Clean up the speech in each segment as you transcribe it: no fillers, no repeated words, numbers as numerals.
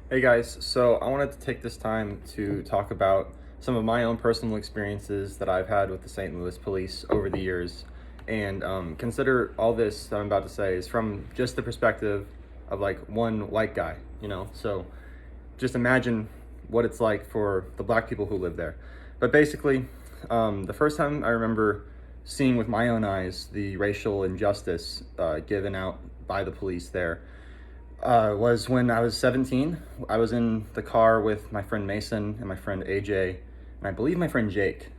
Hey guys, so I wanted to take this time to talk about some of my own personal experiences that I've had with the St. Louis Police over the years. And consider all this that I'm about to say is from just the perspective of like one white guy, you know? So just imagine what it's like for the black people who live there. But basically, the first time I remember seeing with my own eyes the racial injustice given out by the police there was when I was 17. I was in the car with my friend Mason and my friend AJ, and I believe my friend Jake.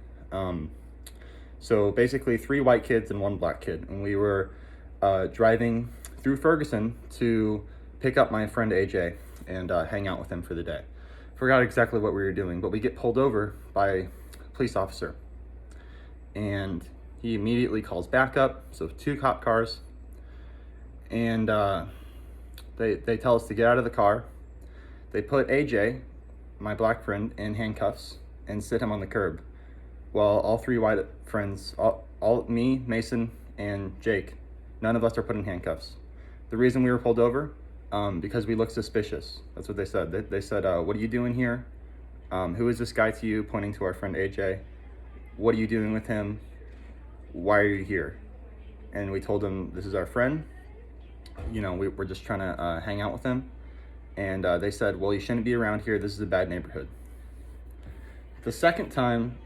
So basically, three white kids and one black kid, and we were driving through Ferguson to pick up my friend AJ and hang out with him for the day. Forgot exactly what we were doing, but we get pulled over by a police officer, and he immediately calls backup. So two cop cars, and they tell us to get out of the car. They put AJ, my black friend, in handcuffs and sit him on the curb, while all three white friends, all me, Mason, and Jake, none of us are put in handcuffs. The reason we were pulled over, because we look suspicious. That's what they said. They said, "What are you doing here? Who is this guy to you?" Pointing to our friend AJ. "What are you doing with him? Why are you here?" And we told them, "This is our friend. You know, we're just trying to hang out with him." And they said, "Well, you shouldn't be around here. This is a bad neighborhood." The second time,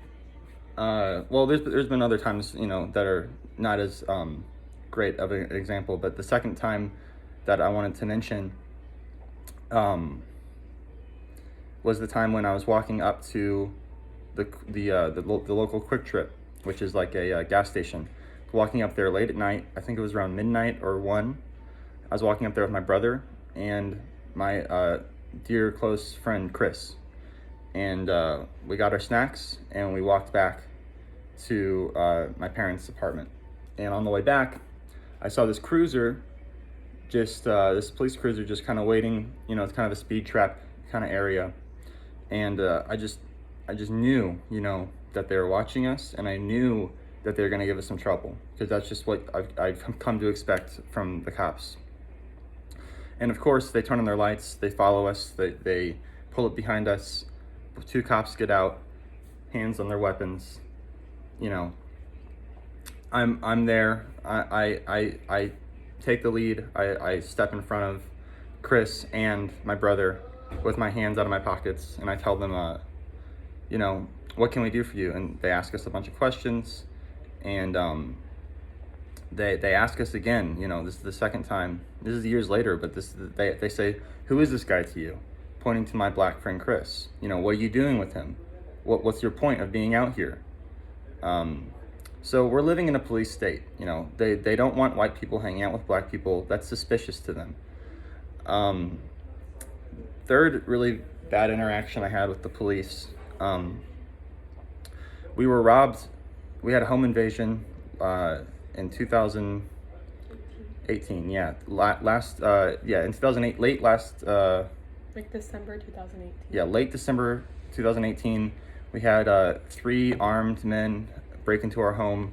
well, there's been other times, you know, that are not as great of an example, but the second time that I wanted to mention was the time when I was walking up to the local Quick Trip, which is like a gas station. Walking up there late at night, I think it was around midnight or 1. I was walking up there with my brother and my dear close friend Chris, and we got our snacks and we walked back to my parents' apartment. And on the way back, I saw this cruiser, just this police cruiser, just kind of waiting. You know, it's kind of a speed trap kind of area, and I just knew, you know, that they were watching us, and I knew that they were going to give us some trouble, because that's just what I've come to expect from the cops. And of course, they turn on their lights, they follow us, they pull up behind us. Two cops get out, hands on their weapons. You know, I'm there. I take the lead. I step in front of Chris and my brother with my hands out of my pockets, and I tell them, you know, "What can we do for you?" And they ask us a bunch of questions, and they ask us again. You know, this is the second time. This is years later, but they say, "Who is this guy to you?" Pointing to my black friend Chris. You know, "What are you doing with him? What's your point of being out here?" So we're living in a police state. You know, they don't want white people hanging out with black people. That's suspicious to them. Third really bad interaction I had with the police. We were robbed. We had a home invasion in 2018. Yeah, in 2008, Like December 2018. Yeah, late December 2018, we had 3 armed men break into our home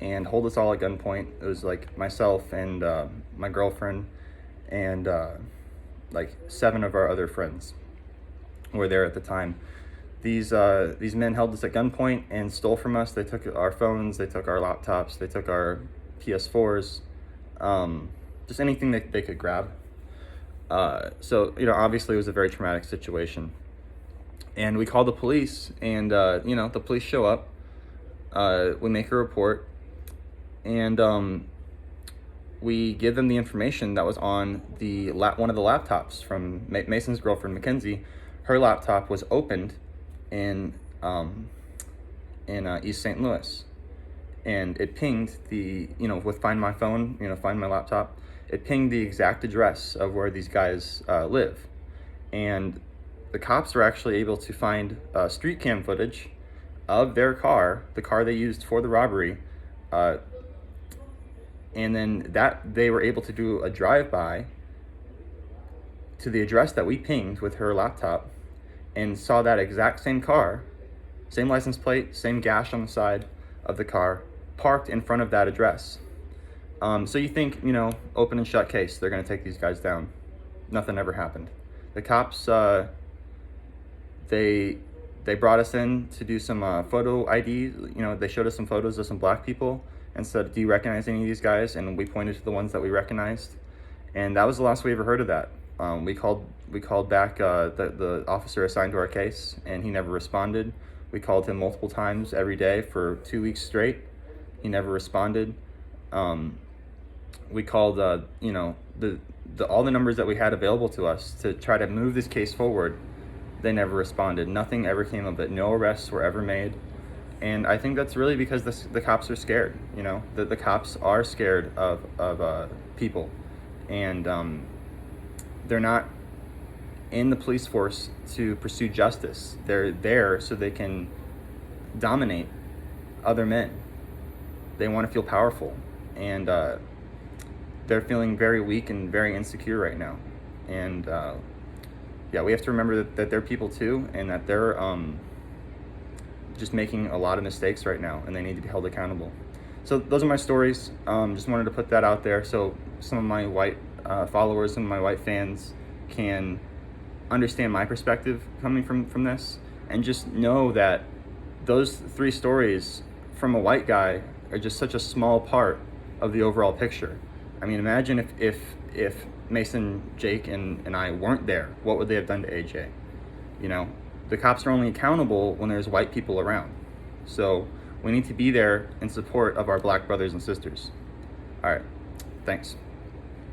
and hold us all at gunpoint. It was like myself and my girlfriend and like 7 of our other friends were there at the time. These men held us at gunpoint and stole from us. They took our phones, they took our laptops, they took our PS4s, just anything that they could grab. So, you know, obviously it was a very traumatic situation. And we called the police, and, you know, the police show up. We make a report, and we give them the information that was on one of the laptops from Mason's girlfriend, Mackenzie. Her laptop was opened in East St. Louis, and it pinged with Find My Phone, Find My Laptop. It pinged the exact address of where these guys live, and the cops were actually able to find street cam footage of their car, the car they used for the robbery, and then that they were able to do a drive-by to the address that we pinged with her laptop, and saw that exact same car, same license plate, same gash on the side of the car, parked in front of that address. So you think, open and shut case, they're going to take these guys down. Nothing ever happened. The cops, they brought us in to do some photo ID. You know, they showed us some photos of some black people and said, "Do you recognize any of these guys?" And we pointed to the ones that we recognized, and that was the last we ever heard of that. We called back the officer assigned to our case, and he never responded. We called him multiple times every day for 2 weeks straight. He never responded. We called you know, all the numbers that we had available to us to try to move this case forward. They never responded. Nothing ever came of it. No arrests were ever made. And I think that's really because the cops are scared. You know, the cops are scared of people, and they're not in the police force to pursue justice. They're there so they can dominate other men. They want to feel powerful, and they're feeling very weak and very insecure right now. And yeah, we have to remember that they're people too, and that they're just making a lot of mistakes right now, and they need to be held accountable. So those are my stories. Just wanted to put that out there so some of my white followers, some of my white fans can understand my perspective coming from this, and just know that those 3 stories from a white guy are just such a small part of the overall picture. I mean, imagine if Mason, Jake, and I weren't there, what would they have done to AJ? You know, the cops are only accountable when there's white people around. So we need to be there in support of our black brothers and sisters. All right, thanks.